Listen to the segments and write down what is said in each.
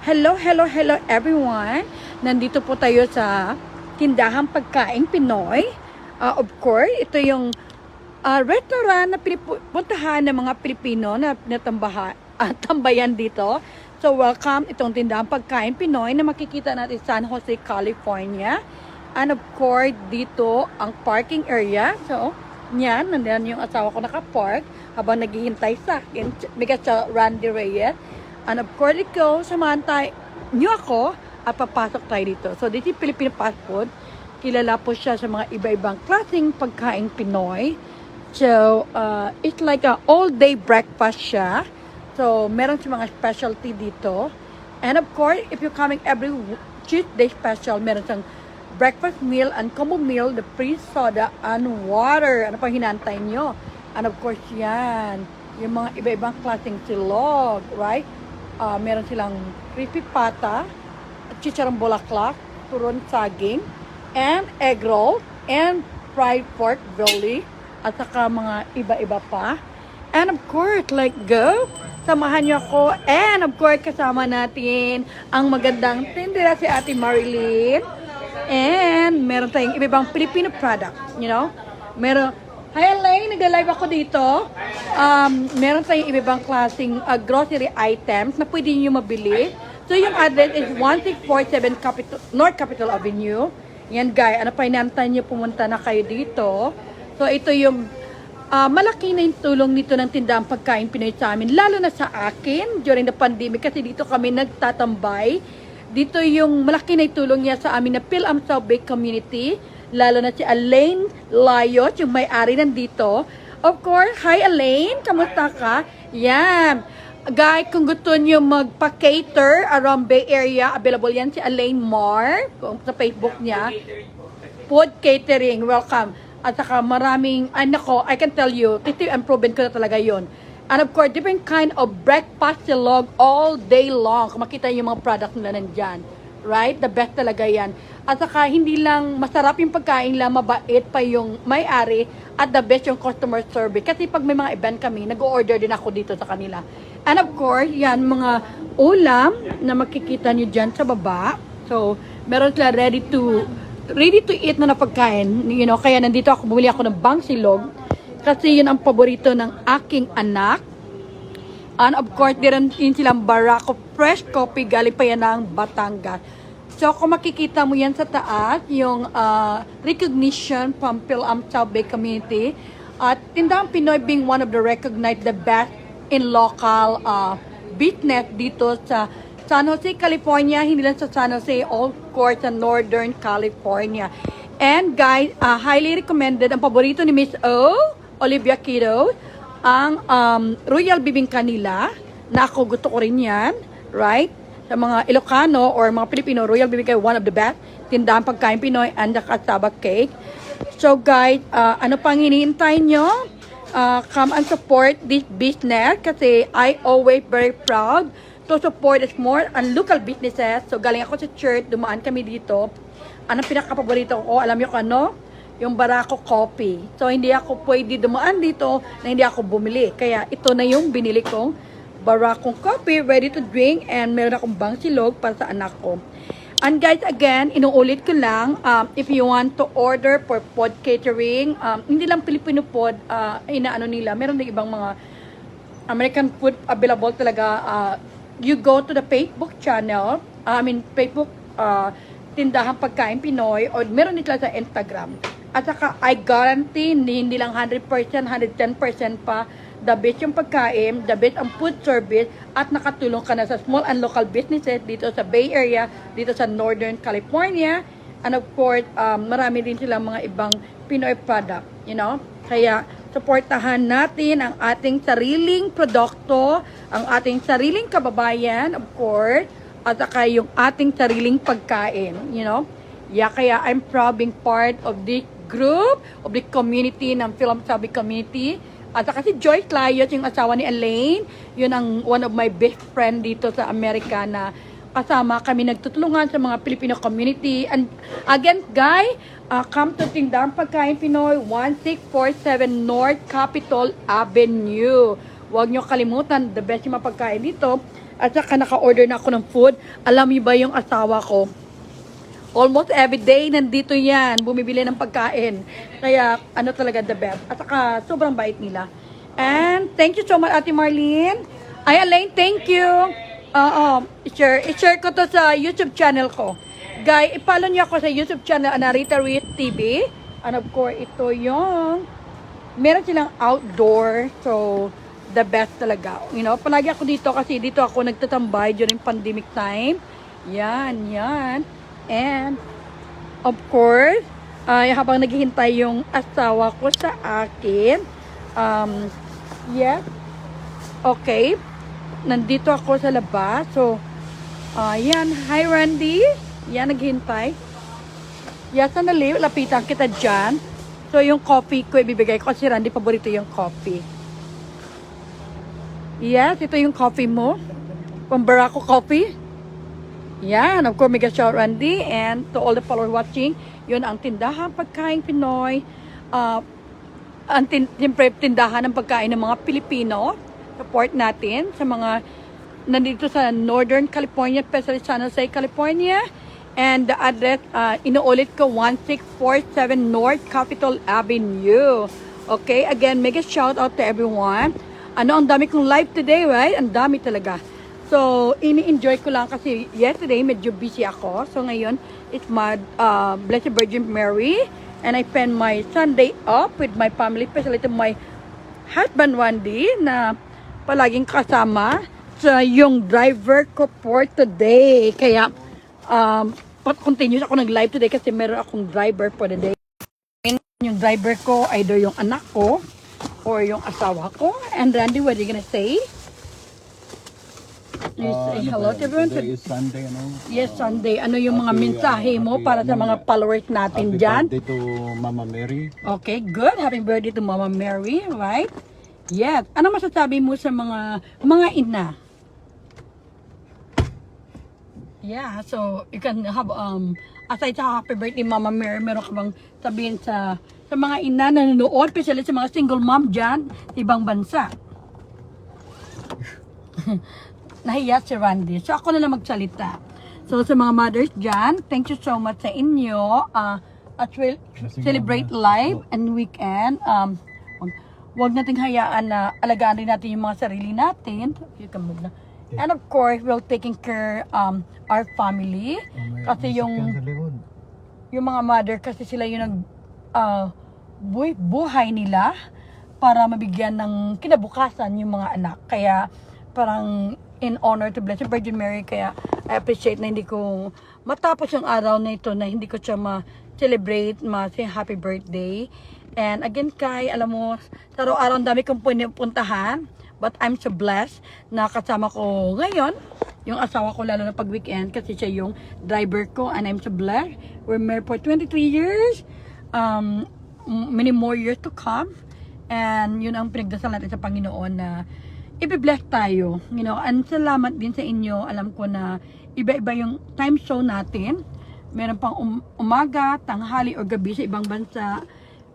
Hello, hello, hello everyone! Nandito po tayo sa tindahang pagkaing Pinoy. Of course, ito yung restaurant na pinipuntahan ng mga Pilipino na tambayan dito. So, welcome itong tindahang pagkaing Pinoy na makikita natin sa San Jose, California. And of course, dito ang parking area. So, yan, nandiyan yung asawa ko nakapark habang naghihintay sa akin. Bigas sa Randy Reyes. And of course, ikaw, samahan tayo nyo ako at papasok tayo dito. So, this is Filipino fast food. Kilala po siya sa mga iba-ibang klaseng pagkain Pinoy. So, it's like a all-day breakfast siya. So, meron siya mga specialty dito. And of course, if you're coming every Tuesday special, meron siyang breakfast meal and combo meal, the free soda and water. Ano pa hinantay nyo? And of course, yan. Yung mga iba-ibang klaseng silog, right? Meron silang crispy pata, chicharong bulaklak, turon saging, and egg roll, and fried pork belly, at saka mga iba-iba pa. And of course, like go, samahan niyo ako. And of course, kasama natin ang magandang tindera si Ate Marilyn. And meron tayong iba-ibang Filipino product, you know? Hi Elaine, nag-live ako dito. Meron tayong iba-ibang klaseng grocery items na pwede nyo mabili. So yung address is 1647 North Capitol Avenue. Yan guys, ano pa inantay nyo pumunta na kayo dito. So ito yung malaki na yung tulong nito ng tindahang pagkain Pinoy sa amin. Lalo na sa akin during the pandemic kasi dito kami nagtatambay. Dito yung malaki na yung tulong niya sa amin na Phil Amsaw Bay Community. Lalo na si Elaine Layot, yung may-ari nandito. Of course, hi Elaine, kamusta ka? Yan. Guys, kung gusto nyo magpa-cater around Bay Area, available yan si Elaine Mar sa Facebook niya. Food catering, welcome. At saka maraming, I can tell you, titi and proven ko na talaga yon. And of course, different kind of breakfast silog all day long. Kung makita yung mga product nila nandyan. Right? The best talaga yan. At saka hindi lang masarap yung pagkain lang, mabait pa yung may-ari at the best yung customer service. Kasi pag may mga event kami, nag-order din ako dito sa kanila. And of course, yan mga ulam na makikita nyo dyan sa baba. So, meron sila ready to eat na pagkain. You know, kaya nandito ako, bumili ako ng bangsilog. Kasi yun ang paborito ng aking anak. And of course, din silang Barako fresh coffee, galing pa yan ng Batangas. So, kung makikita mo yan sa taas, yung recognition from Phil Amsaw Bay Community. At Tindahang Pinoy being one of the recognized the best in local business dito sa San Jose, California. Hindi lang sa San Jose, all course sa Northern California. And guys, highly recommended, ang paborito ni Miss O, Olivia Quiro, ang Royal Bibingka nila, na ako gusto ko rin yan, right? Sa mga Ilocano or mga Pilipino, Royal Bibingka one of the best, tindahang pagkain Pinoy and the cassava cake. So guys, ano pang hinihintay nyo? Come and support this business kasi I always very proud to support small and local businesses. So galing ako sa church, dumaan kami dito. Anong pinakapaborito ko? Alam nyo kung ano? Yung Barako coffee. So, hindi ako pwede dumaan dito na hindi ako bumili. Kaya, ito na yung binili kong Barako coffee, ready to drink, and meron akong bangsilog para sa anak ko. And guys, again, inuulit ko lang, if you want to order for pod catering, hindi lang Filipino pod, inaano nila, meron din ibang mga American food available talaga. You go to the Facebook channel, Facebook, Tindahang Pagkain Pinoy, or meron nila sa Instagram. At saka, I guarantee, hindi lang 100%, 110% pa, the best yung pagkain, the best ang food service, at nakatulong ka na sa small and local businesses dito sa Bay Area, dito sa Northern California, and of course, marami din silang mga ibang Pinoy product, you know? Kaya, supportahan natin ang ating sariling produkto, ang ating sariling kababayan, of course, at saka yung ating sariling pagkain, you know? Yeah, kaya I'm proud being part of this group, of the community ng Phil Amsaw Bay Community. At saka si Joyce Layot, yung asawa ni Elaine, yun ang one of my best friend dito sa Amerika na kasama kami nagtutulungan sa mga Filipino community. And again, guys, come to Tindahang Pagkain Pinoy, 1647 North Capitol Avenue. Huwag nyo kalimutan, the best yung mapagkain dito. At saka naka-order na ako ng food. Alam niyo ba yung asawa ko? Almost every day nandito yan, bumibili ng pagkain. Kaya ano talaga the best. At saka sobrang bait nila. And thank you so much, Ate Marlene. Ay, Elaine, thank you. I-share ko to sa YouTube channel ko. Guys, i-follow niyo ako sa YouTube channel, Anarita Ruiz TV. And of course, ito yung meron silang outdoor. So, the best talaga. You know, palagi ako dito kasi dito ako nagtatambay during pandemic time. Yan. And, of course, habang naghihintay yung asawa ko sa akin, yes, okay, nandito ako sa labas. So, yan, hi Randy, yan, naghihintay. Yes, sandali, lapitan kita dyan. So, yung coffee ko, ibibigay ko kasi Randy, paborito yung coffee. Yes, ito yung coffee mo. From Barako Coffee. Yan, of course, mega shout Randy. And to all the followers watching, yun ang tindahan pagkain Pinoy. Siyempre, tindahan ng pagkain ng mga Pilipino. Support natin sa mga nandito sa Northern California, especially San Jose, California. And the address, inuulit ko, 1647 North Capitol Avenue. Okay, again, mega shout out to everyone. Ang dami kong live today, right? Ang dami talaga. So, ini-enjoy ko lang kasi yesterday medyo busy ako. So, ngayon, it's my Blessed Virgin Mary. And I spend my Sunday off with my family, especially to my husband Wendy, na palaging kasama sa yung driver ko for today. Kaya, continuous ako nag-live today kasi meron akong driver for the day. Yung driver ko, either yung anak ko, or yung asawa ko. And Randy, what are you gonna say? You say hello to everyone. Today is Sunday, ano? Yes, Sunday. Ano yung mga mensahe mo para sa mga followers natin dyan? Happy birthday to Mama Mary. Okay, good. Happy birthday to Mama Mary, right? Yes. Ano masasabi mo sa mga ina? Yeah, so you can have aside sa happy birthday Mama Mary, meron ka bang sabihin sa mga ina na nanonood, especially sa mga single mom dyan, ibang bansa? Nahiya si Randy. So, ako na lang magsalita. So, sa mga mothers dyan, thank you so much sa inyo. At we'll celebrate life and weekend. Huwag nating hayaan na alagaan din natin yung mga sarili natin. You can move na. And of course, we'll taking care our family. Kasi yung mga mother, kasi sila yung buhay nila para mabigyan ng kinabukasan yung mga anak. Kaya parang in honor to Blessed Virgin Mary, kaya I appreciate na hindi ko matapos yung araw na ito na hindi ko siya ma-celebrate, ma-say happy birthday. And again, Kai, alam mo, sa araw-araw ang dami kong puntahan, but I'm so blessed na kasama ko ngayon yung asawa ko, lalo na pag weekend, kasi siya yung driver ko, and I'm so blessed. We're married for 23 years. Many more years to come, and yun ang pinagdasal natin sa Panginoon na i-bless tayo, you know. And salamat din sa inyo. Alam ko na iba-iba yung time zone natin, meron pang umaga, tanghali o gabi sa ibang bansa,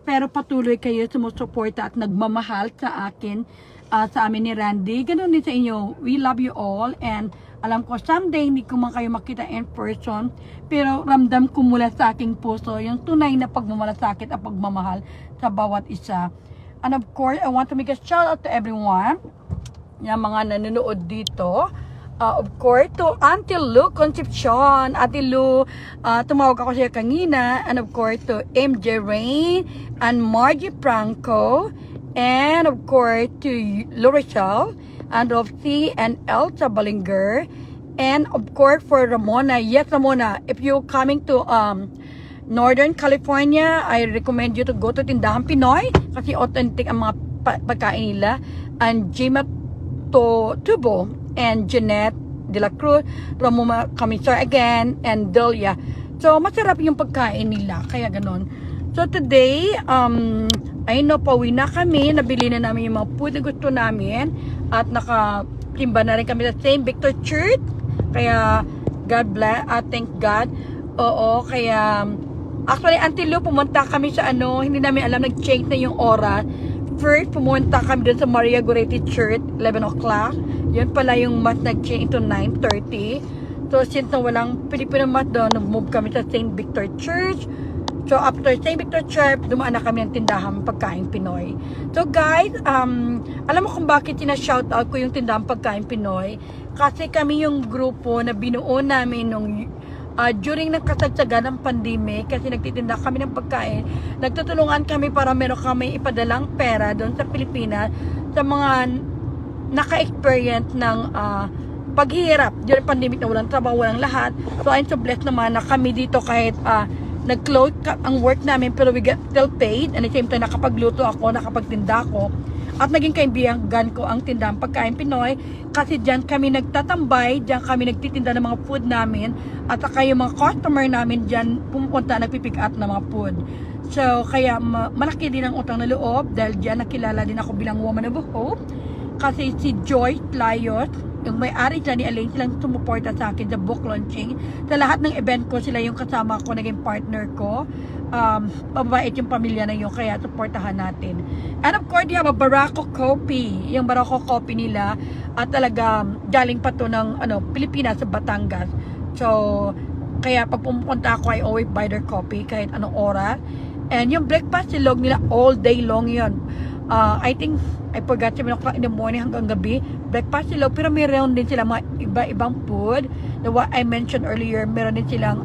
pero patuloy kayo sumusuporta at nagmamahal sa akin, sa amin ni Randy. Ganun din sa inyo. We love you all, and alam ko someday hindi ko man kayo makita in person, pero ramdam ko mula sa aking puso yung tunay na pagmamalasakit at pagmamahal sa bawat isa. And of course, I want to make a shout out to everyone, yung mga nanonood dito. Of course, to Auntie Lou Concepcion. Ate Lou, tumawag ako siya kanina. And of course, to MJ Rain and Margie Franco. And of course, to Lorachel and Roxy and Elsa Ballinger. And of course, for Ramona. Yes, Ramona, if you're coming to Northern California, I recommend you to go to Tindahan Pinoy kasi authentic ang mga pagkain nila. And Jima Tubo and Jeanette de la Cruz, Ramona Camisar again, and Delia. So, masarap yung pagkain nila, kaya ganon. So, today, I know, pauwi na kami, nabili na namin yung mga food na gusto namin, at nakatimba na rin kami sa St. Victor Church, kaya, God bless, thank God. Oo, kaya, actually, until pumunta kami sa hindi namin alam, nag-change na yung oras, first, pumunta kami dun sa Maria Goretti Church, 11 o'clock. Yun pala yung mass nag-change to 9:30. So, since na walang Filipino mass doon, nag-move kami sa St. Victor Church. So, after St. Victor Church, dumaan na kami ng tindahan pagkain Pinoy. So, guys, alam mo kung bakit tina-shoutout ko yung tindahan pagkain Pinoy? Kasi kami yung grupo na binuo namin nung during ng kasagsagan ng pandemic, kasi nagtitinda kami ng pagkain, nagtutulungan kami para meron kami ipadalang pera doon sa Pilipinas sa mga naka-experience ng paghihirap during pandemic na walang trabaho, walang lahat. So, I'm so blessed naman na kami dito kahit nag-close ang work namin pero we get still paid, and at the same time nakapagluto ako, nakapagtinda ako, at naging kaibigan ko ang tindahan pagkain Pinoy kasi diyan kami nagtatambay, diyan kami nagtitinda ng mga food namin, at saka yung mga customer namin diyan pumunta, nagpipick up ng mga food. So kaya malaki din ang utang na loob dahil diyan nakilala din ako bilang woman of hope, kasi si Joyce Layos, yung may-ari dyan ni Elaine, silang sumuporta sa akin sa book launching. Sa lahat ng event ko, sila yung kasama ko, naging partner ko. Mababait yung pamilya na yun, kaya supportahan natin. And of course, you have a Barako Coffee. Yung Barako Coffee nila, at talaga galing pa to ng Pilipinas sa Batangas. So, kaya pag pumunta ako, I always buy their coffee kahit anong oras. And yung breakfast silog nila, all day long yun. I think, I forgot 7 o'clock in the morning hanggang gabi, breakfast sila, pero meron din sila mga iba-ibang food, na what I mentioned earlier, meron din silang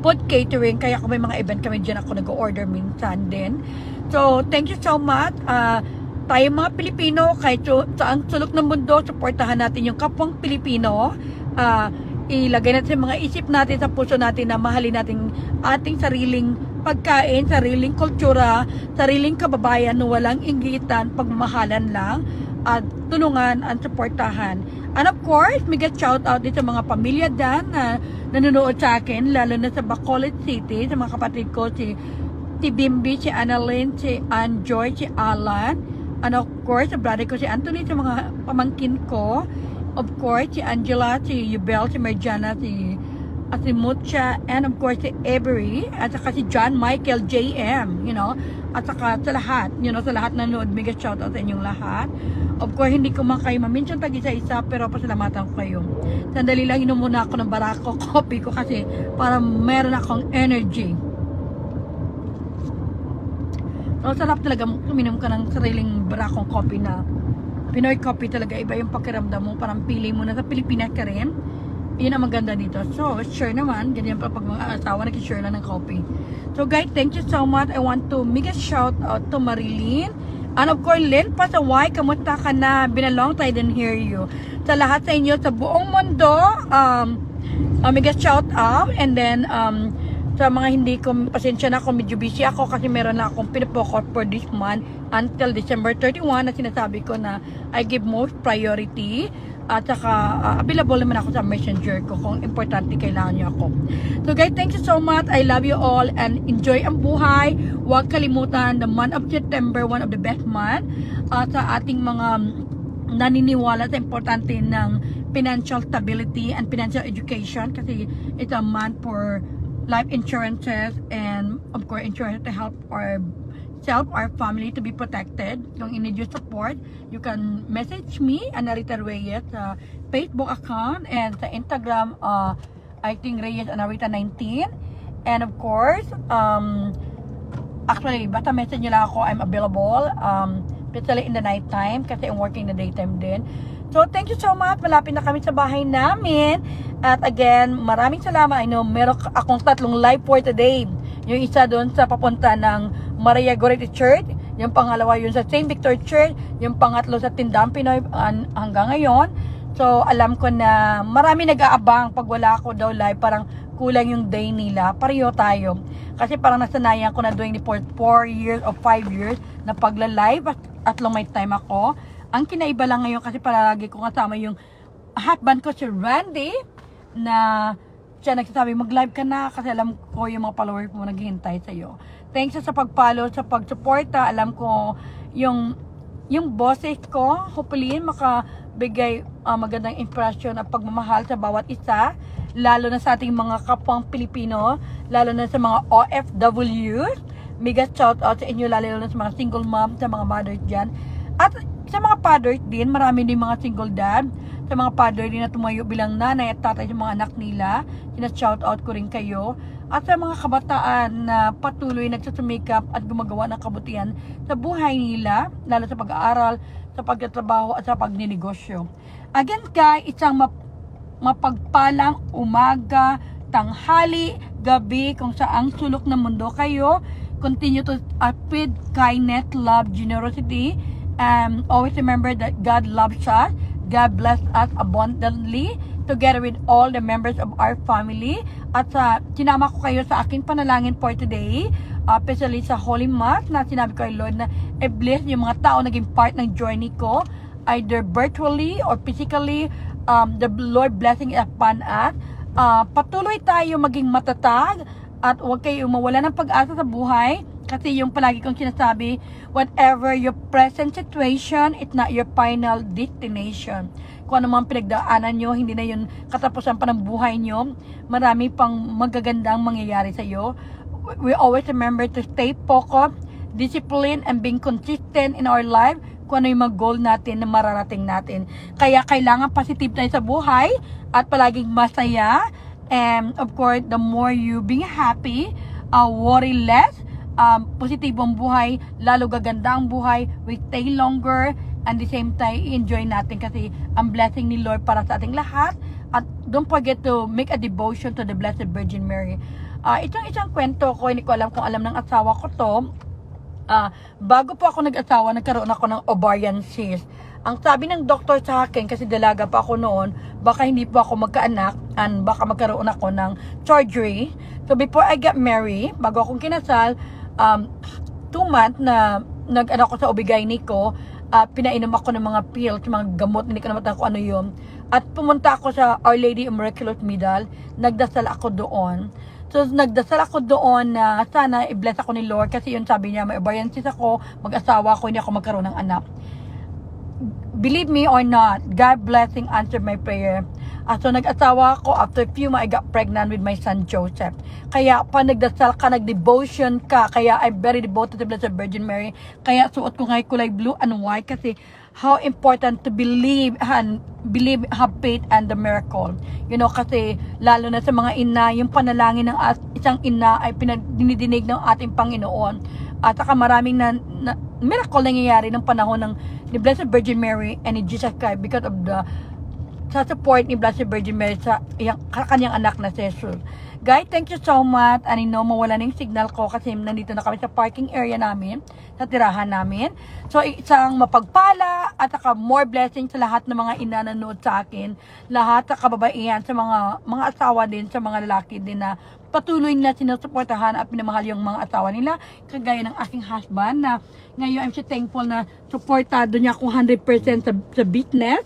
food catering, kaya kung may mga event kami dyan, ako nag-order minsan din. So, thank you so much. Tayo mga Pilipino, kahit sa ang sulok ng mundo, supportahan natin yung kapwang Pilipino. Ilagay natin sa mga isip natin, sa puso natin, na mahalin natin ating sariling pagkain, sariling kultura, sariling kababayan na walang inggitan, pagmamahalan lang, at tulungan at supportahan. And of course, mega shout out din sa mga pamilya dyan na nanonood sa akin, lalo na sa Bacolod City, sa mga kapatid ko, si Bimbi, si Annalyn, si Anjoy, si Alan, and of course, sa brother ko si Anthony, sa mga pamangkin ko, of course, si Angela, si Yubel, si Marjana, si Mucha, and of course si Avery, at saka si John Michael JM, at saka sa lahat, sa lahat na nanood, mega shout out sa inyong lahat. Of course, hindi ko man kayo ma-mention tag isa-isa, pero pasalamatan ko kayo. Sandali lang, inom muna ako ng Barako Coffee ko kasi para meron akong energy. So, sarap talaga uminom ka ng sariling Barako Coffee na Pinoy coffee talaga, iba yung pakiramdam mo, parang feeling mo na sa Pilipinas ka rin. Yun ang maganda dito. So, sure naman, ganyan pa pag mga asawa nag-share lang ng coffee. So, guys, thank you so much. I want to make a shout out to Marilyn. And of course, Lynn Pasaway, kamusta ka na? Been a long time, I didn't hear you. Sa lahat sa inyo, sa buong mundo, mega shout out. And then, sa mga hindi ko, pasensya na ako, medyo busy ako kasi meron na akong pinapokot for this month until December 31 na sinasabi ko na I give most priority. At saka, available naman ako sa messenger ko kung importante kailangan niyo ako. So guys, thank you so much. I love you all and enjoy ang buhay. Huwag kalimutan, the month of September, one of the best month. Sa ating mga naniniwala sa importante ng financial stability and financial education, kasi it's a month for life insurances and of course insurance to help our family to be protected. Kung you need your support, you can message me, Anarita Reyes, sa Facebook account, and sa Instagram, I think Reyes Anarita 19. And of course, actually, basta message nyo lang ako, I'm available, especially in the night time, kasi I'm working the daytime din. So, thank you so much. Malapit na kami sa bahay namin. At again, maraming salamat. I know, meron akong 3 live for today. Yung isa doon sa papunta ng Maria Goretti Church. Yung pangalawa yun sa St. Victor Church. Yung pangatlo sa Tindahan Pinoy hanggang ngayon. So, alam ko na marami nag-aabang pag wala ako daw live. Parang kulang yung day nila. Pareho tayo. Kasi parang nasanayan ko na doing for 4 years or 5 years na pagla-live at long may time ako. Ang kinaiba lang ngayon kasi palagi ko kasama yung husband ko si Randy na siya nagsasabi mag-live ka na kasi alam ko yung mga followers mo naghihintay sa iyo. Thanks sa pag-follow, sa pag-suporta. Alam ko yung boses ko, hopefully makabigay magandang impression at pagmamahal sa bawat isa, lalo na sa ating mga kapwang Pilipino, lalo na sa mga OFWs. mega shout out sa inyo, lalo na sa mga single mom, sa mga mothers dyan. At sa mga fathers din, marami din mga single dad. Sa mga father din na tumayo bilang nanay at tatay sa mga anak nila, sina-shout out ko rin kayo. At sa mga kabataan na patuloy nagsusumikap at gumagawa ng kabutihan sa buhay nila, lalo sa pag-aaral, sa pagtatrabaho at sa pagninegosyo. Again guys, isang mapagpalang umaga, tanghali, gabi, kung saang sulok ng mundo kayo. Continue to spread kindness, love, generosity. Always remember that God loves us. God bless us abundantly together with all the members of our family. At sinama ko kayo sa aking panalangin for today, especially sa Holy Mass, na sinabi ko kay Lord na i-bless yung mga tao naging part ng journey ko, either virtually or physically. The Lord blessing upon us. Patuloy tayo maging matatag at huwag kayo mawala ng pag-asa sa buhay, kasi yung palagi kong sinasabi, whatever your present situation, it's not your final destination. Kung ano man pinagdaanan nyo, hindi na yun katapusan pa ng buhay nyo. Marami pang magagandang mangyayari sa iyo. We always remember to stay focused, disciplined, and being consistent in our life kung ano yung mga goal natin na mararating natin. Kaya kailangan positive tayo sa buhay at palaging masaya. And of course, the more you being happy, worry less, positibong buhay, lalo gaganda ang buhay, we stay longer, and the same time, enjoy natin kasi ang blessing ni Lord para sa ating lahat. At don't forget to make a devotion to the Blessed Virgin Mary. Itong isang kwento ko, hindi ko alam kung alam ng asawa ko to. Bago po ako nag-asawa, nagkaroon ako ng ovarian cyst. Ang sabi ng doktor sa akin, kasi dalaga pa ako noon, baka hindi po ako magkaanak and baka magkaroon ako ng surgery. So before I got married, bago akong kinasal, 2 months na nag-ano ko sa OB-GYN ko, pinainom ako ng mga pills, mga gamot, hindi ko naman kung ano yun. At pumunta ako sa Our Lady of Miraculous Medal, nagdasal ako doon. So, nagdasal ako doon na sana i-bless ako ni Lord kasi yun sabi niya, may ovarian cyst ako, mag-asawa ako, hindi ako magkaroon ng anak. Believe me or not, God blessing answered my prayer. So, nag-asawa ako, after a few months, I got pregnant with my son Joseph. Kaya, pa nagdasal ka, nag-devotion ka, kaya I'm very devoted to the Blessed Virgin Mary. Kaya, suot ko nga kulay blue and white kasi how important to believe, have faith and the miracle. You know, kasi lalo na sa mga ina, yung panalangin ng isang ina ay dinidinig ng ating Panginoon. At saka maraming miracle nangyayari ng panahon ng ni Blessed Virgin Mary and ni Jesus Christ because of sa support ni Blessed Virgin Mary sa kanyang anak na si Jesus. Guys, thank you so much. I know mawala na yung signal ko kasi nandito na kami sa parking area namin, sa tirahan namin. So, isang mapagpala at saka more blessing sa lahat ng mga ina na nanood sa akin. Lahat sa kababaihan, sa mga asawa din, sa mga lalaki din na patuloy na sinusuportahan at pinamahal yung mga asawa nila. Kagaya ng aking husband na ngayon I'm so thankful na supportado niya ako 100% sa business.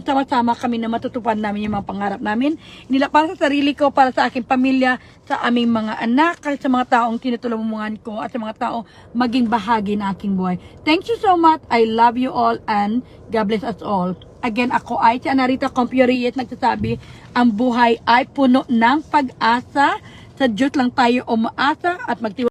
Sama-sama kami na matutupad namin yung mga pangarap namin. Hindi lang para sa sarili ko, para sa aking pamilya, sa aming mga anak, sa mga taong tinutulungan ko, at sa mga taong maging bahagi ng aking buhay. Thank you so much. I love you all and God bless us all. Again, ako ay si Anarita Compuriet, nagsasabi, ang buhay ay puno ng pag-asa. Sa Diyos lang tayo umaasa at magtiwala.